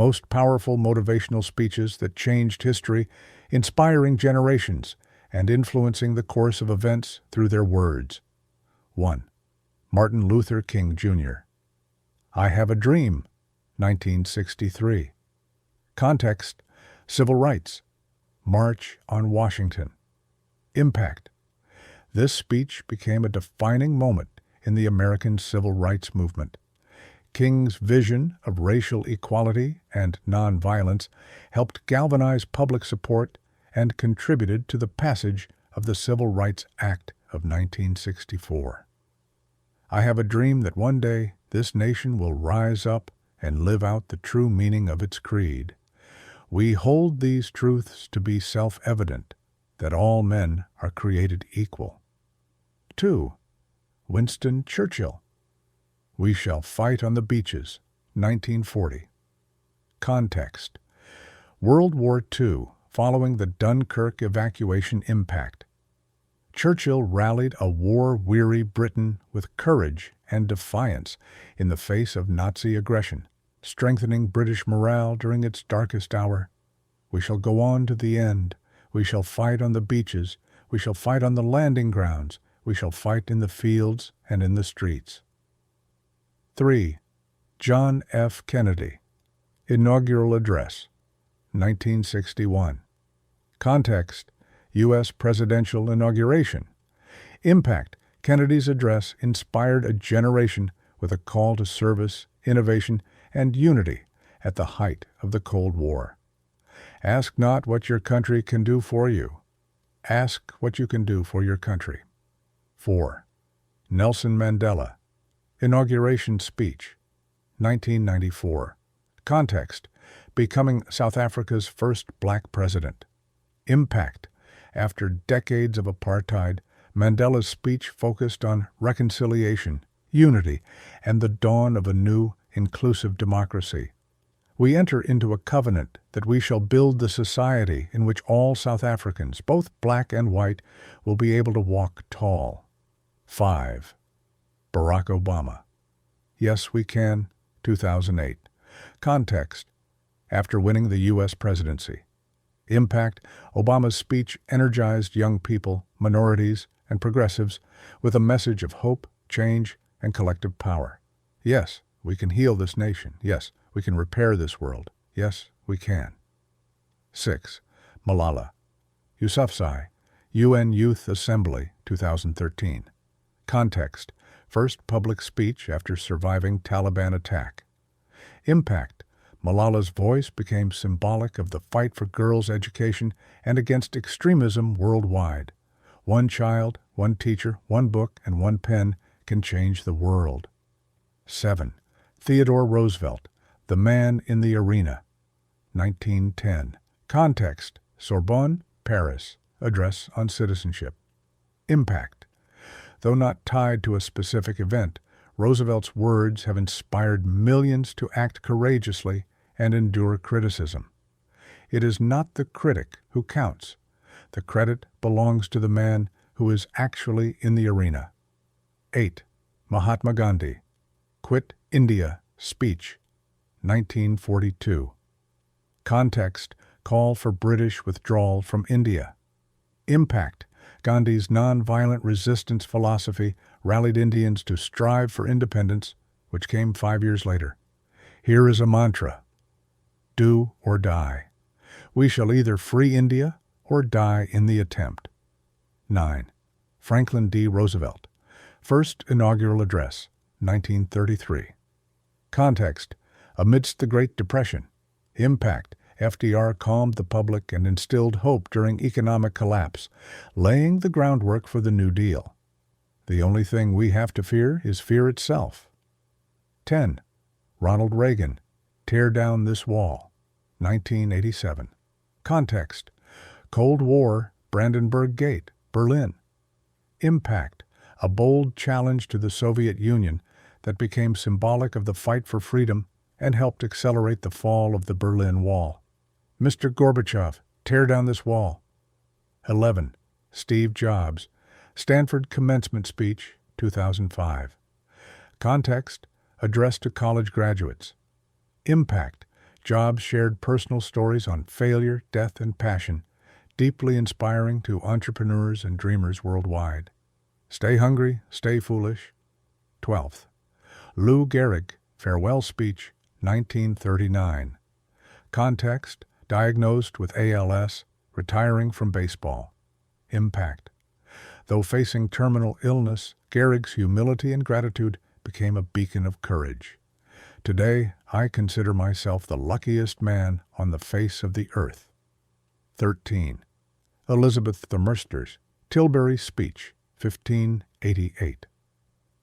most powerful motivational speeches that changed history, inspiring generations and influencing the course of events through their words. 1. Martin Luther King, Jr. I Have a Dream, 1963. Context: Civil Rights, March on Washington. Impact: this speech became a defining moment in the American Civil Rights Movement. King's vision of racial equality and nonviolence helped galvanize public support and contributed to the passage of the Civil Rights Act of 1964. I have a dream that one day this nation will rise up and live out the true meaning of its creed. We hold these truths to be self-evident, that all men are created equal. 2. Winston Churchill. We shall fight on the beaches, 1940. Context: World War II, following the Dunkirk evacuation. Impact: Churchill rallied a war-weary Britain with courage and defiance in the face of Nazi aggression, strengthening British morale during its darkest hour. We shall go on to the end. We shall fight on the beaches. We shall fight on the landing grounds. We shall fight in the fields and in the streets. 3. John F. Kennedy. Inaugural Address, 1961. Context: U.S. Presidential Inauguration. Impact: Kennedy's address inspired a generation with a call to service, innovation, and unity at the height of the Cold War. Ask not what your country can do for you. Ask what you can do for your country. 4. Nelson Mandela. Inauguration Speech, 1994. Context: becoming South Africa's first black president. Impact: after decades of apartheid, Mandela's speech focused on reconciliation, unity, and the dawn of a new, inclusive democracy. We enter into a covenant that we shall build the society in which all South Africans, both black and white, will be able to walk tall. 5. Barack Obama. Yes, We Can, 2008. Context: after winning the U.S. presidency. Impact: Obama's speech energized young people, minorities, and progressives with a message of hope, change, and collective power. Yes, we can heal this nation. Yes, we can repair this world. Yes, we can. 6. Malala Yousafzai. UN Youth Assembly, 2013. Context: first public speech after surviving Taliban attack. Impact: Malala's voice became symbolic of the fight for girls' education and against extremism worldwide. One child, one teacher, one book, and one pen can change the world. 7. Theodore Roosevelt, The Man in the Arena, 1910. Context: Sorbonne, Paris. Address on Citizenship. Impact: though not tied to a specific event, Roosevelt's words have inspired millions to act courageously and endure criticism. It is not the critic who counts. The credit belongs to the man who is actually in the arena. 8. Mahatma Gandhi. Quit India Speech, 1942. Context: call for British withdrawal from India. Impact: Gandhi's nonviolent resistance philosophy rallied Indians to strive for independence, which came 5 years later. Here is a mantra: do or die. We shall either free India or die in the attempt. 9. Franklin D. Roosevelt. First Inaugural Address, 1933. Context: amidst the Great Depression. Impact: FDR calmed the public and instilled hope during economic collapse, laying the groundwork for the New Deal. The only thing we have to fear is fear itself. 10. Ronald Reagan. Tear Down This Wall, 1987. Context: Cold War, Brandenburg Gate, Berlin. Impact: a bold challenge to the Soviet Union that became symbolic of the fight for freedom and helped accelerate the fall of the Berlin Wall. Mr. Gorbachev, tear down this wall. 11. Steve Jobs. Stanford Commencement Speech, 2005. Context: address to college graduates. Impact: Jobs shared personal stories on failure, death, and passion, deeply inspiring to entrepreneurs and dreamers worldwide. Stay hungry, stay foolish. 12th. Lou Gehrig, Farewell Speech, 1939. Context: diagnosed with ALS, retiring from baseball. Impact: though facing terminal illness, Gehrig's humility and gratitude became a beacon of courage. Today, I consider myself the luckiest man on the face of the earth. 13. Elizabeth the Mercer's Tilbury Speech, 1588.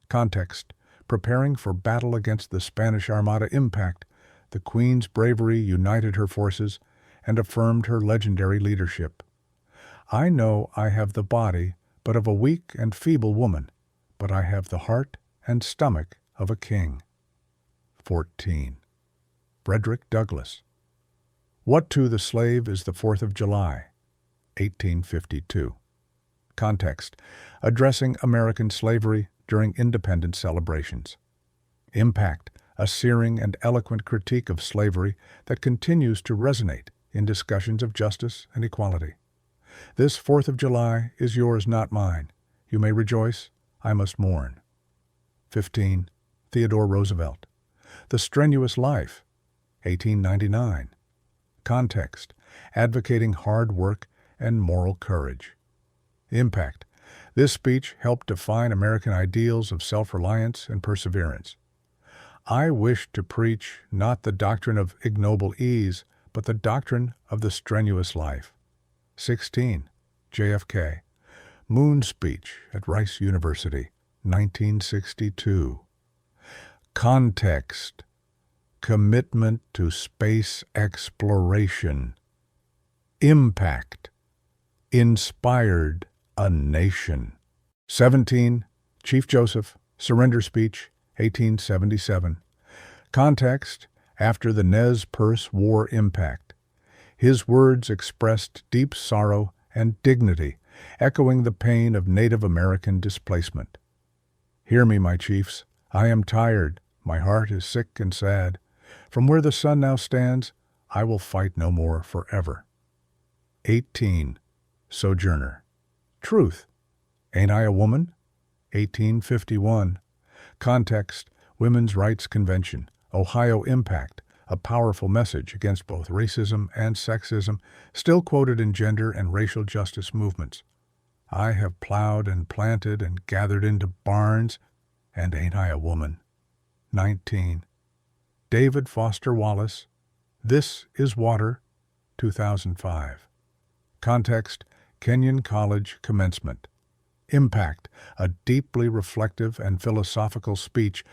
Context: preparing for battle against the Spanish Armada. Impact: the Queen's bravery united her forces and affirmed her legendary leadership. I know I have the body but of a weak and feeble woman, but I have the heart and stomach of a king. 14. Frederick Douglass. What to the slave is the 4th of July, 1852. Context: addressing American slavery during independence celebrations. Impact: a searing and eloquent critique of slavery that continues to resonate in discussions of justice and equality. This 4th of July is yours, not mine. You may rejoice, I must mourn. 15. Theodore Roosevelt. The Strenuous Life, 1899. Context: advocating hard work and moral courage. Impact: this speech helped define American ideals of self-reliance and perseverance. I wish to preach not the doctrine of ignoble ease, but the doctrine of the strenuous life. 16. JFK. Moon Speech at Rice University, 1962. Context: commitment to space exploration. Impact: inspired a nation. 17. Chief Joseph, Surrender Speech, 1877. Context: after the Nez Perce War. Impact: his words expressed deep sorrow and dignity, echoing the pain of Native American displacement. Hear me, my chiefs, I am tired, my heart is sick and sad. From where the sun now stands, I will fight no more forever. 18. Sojourner. Truth. Ain't I a woman? 1851. Context: Women's Rights Convention, Ohio. Impact: a powerful message against both racism and sexism, still quoted in gender and racial justice movements. I have plowed and planted and gathered into barns, and ain't I a woman? 19. David Foster Wallace. This is Water, 2005. Context: Kenyon College Commencement. Impact: a deeply reflective and philosophical speech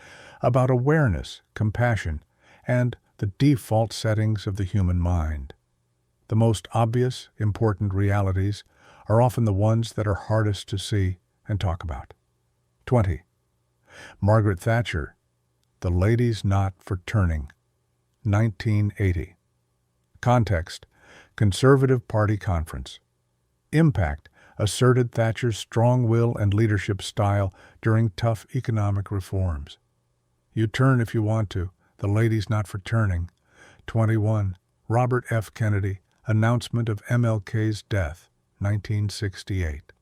about awareness, compassion, and the default settings of the human mind. The most obvious, important realities are often the ones that are hardest to see and talk about. 20. Margaret Thatcher. The Ladies' Knot for Turning, 1980. Context: Conservative Party Conference. Impact: asserted Thatcher's strong will and leadership style during tough economic reforms. You turn if you want to. The Ladies' Not for Turning. 21. Robert F. Kennedy. Announcement of MLK's death, 1968.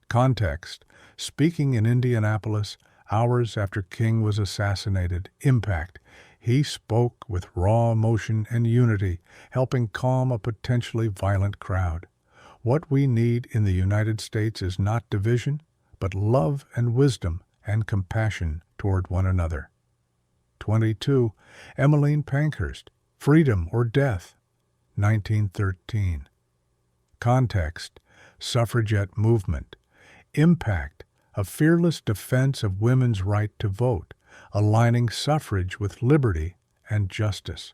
Context: speaking in Indianapolis hours after King was assassinated. Impact: he spoke with raw emotion and unity, helping calm a potentially violent crowd. What we need in the United States is not division, but love and wisdom and compassion toward one another. 22. Emmeline Pankhurst. Freedom or Death, 1913. Context: suffragette movement. Impact: a fearless defense of women's right to vote, aligning suffrage with liberty and justice.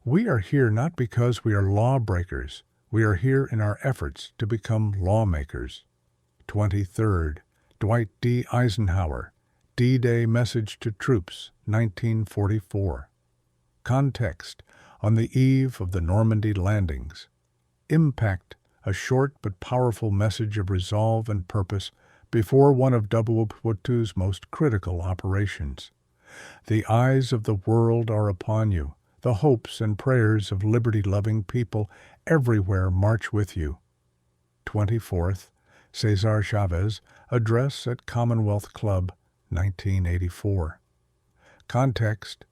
We are here not because we are lawbreakers. We are here in our efforts to become lawmakers. 23rd. Dwight D. Eisenhower. D-Day Message to Troops, 1944. Context: on the eve of the Normandy landings. Impact: a short but powerful message of resolve and purpose before one of WWII's most critical operations. The eyes of the world are upon you. The hopes and prayers of liberty-loving people everywhere march with you. 24th, Cesar Chavez, Address at Commonwealth Club, 1984. Context,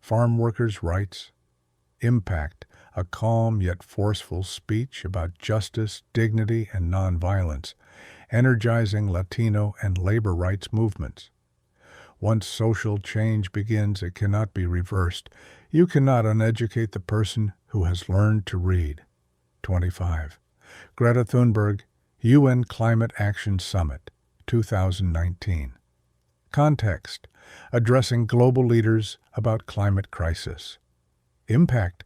farm workers' rights. Impact, a calm yet forceful speech about justice, dignity, and nonviolence, energizing Latino and labor rights movements. Once social change begins, it cannot be reversed. You cannot uneducate the person who has learned to read. 25. Greta Thunberg, UN Climate Action Summit, 2019. Context, addressing global leaders about climate crisis. Impact,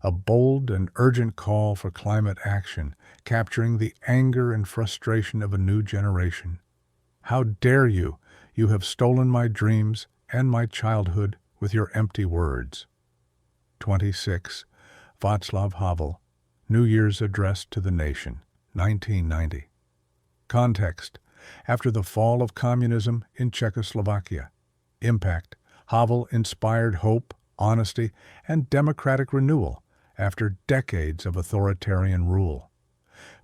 a bold and urgent call for climate action, capturing the anger and frustration of a new generation. How dare you! You have stolen my dreams and my childhood with your empty words. 26. Václav Havel, New Year's Address to the Nation, 1990. Context, after the fall of communism in Czechoslovakia. Impact, Havel inspired hope, honesty, and democratic renewal after decades of authoritarian rule.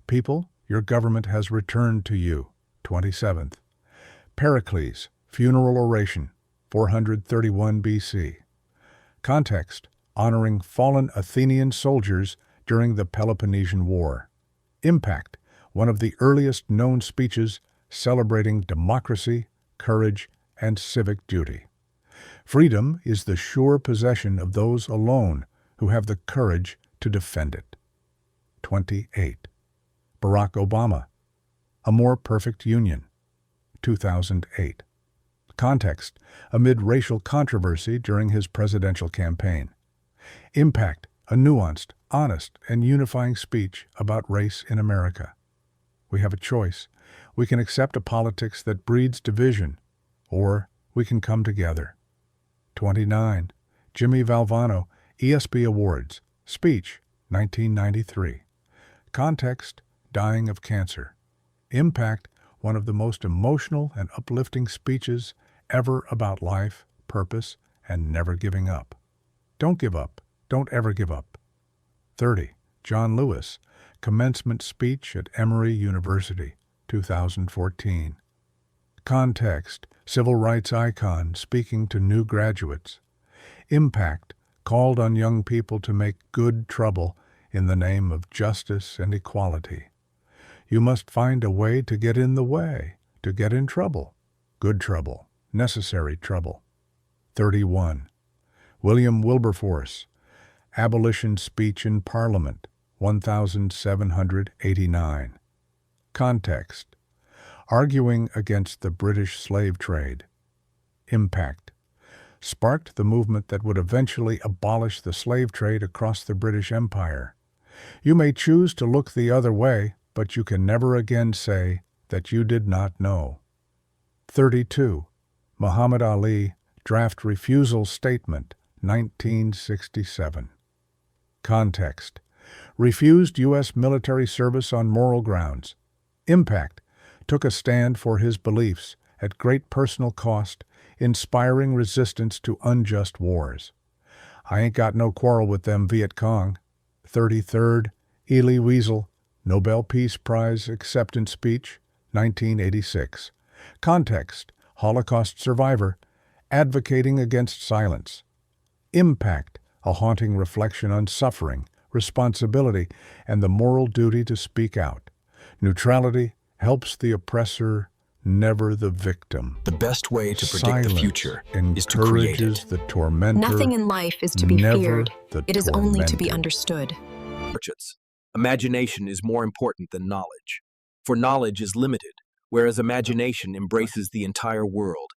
People, your government has returned to you. 27th. Pericles, Funeral Oration, 431 BC. Context, honoring fallen Athenian soldiers during the Peloponnesian War. Impact, one of the earliest known speeches celebrating democracy, courage, and civic duty. Freedom is the sure possession of those alone who have the courage to defend it. 28. Barack Obama, A More Perfect Union, 2008. Context, amid racial controversy during his presidential campaign. Impact, a nuanced, honest, and unifying speech about race in America. We have a choice. We can accept a politics that breeds division, or we can come together. 29. Jimmy Valvano, ESP Awards, Speech, 1993. Context, dying of cancer. Impact, one of the most emotional and uplifting speeches ever about life, purpose, and never giving up. Don't give up. Don't ever give up. 30. John Lewis, Commencement Speech at Emory University, 2014. Context, civil rights icon speaking to new graduates. Impact, called on young people to make good trouble in the name of justice and equality. You must find a way to get in the way, to get in trouble. Good trouble, necessary trouble. 31. William Wilberforce, Abolition Speech in Parliament, 1789. Context, arguing against the British slave trade. Impact, sparked the movement that would eventually abolish the slave trade across the British Empire. You may choose to look the other way, but you can never again say that you did not know. 32. Muhammad Ali, Draft Refusal Statement, 1967. Context, refused U.S. military service on moral grounds. Impact, took a stand for his beliefs at great personal cost, inspiring resistance to unjust wars. I ain't got no quarrel with them Viet Cong. 33rd, Elie Wiesel, Nobel Peace Prize Acceptance Speech, 1986. Context, Holocaust survivor, advocating against silence. Impact, a haunting reflection on suffering, responsibility, and the moral duty to speak out. Neutrality helps the oppressor, never the victim. The best way to predict the future is to create encourages it. the tormentor. Nothing in life is to be never feared. the It is only to be tormented. understood. Imagination is more important than knowledge, for knowledge is limited, whereas imagination embraces the entire world.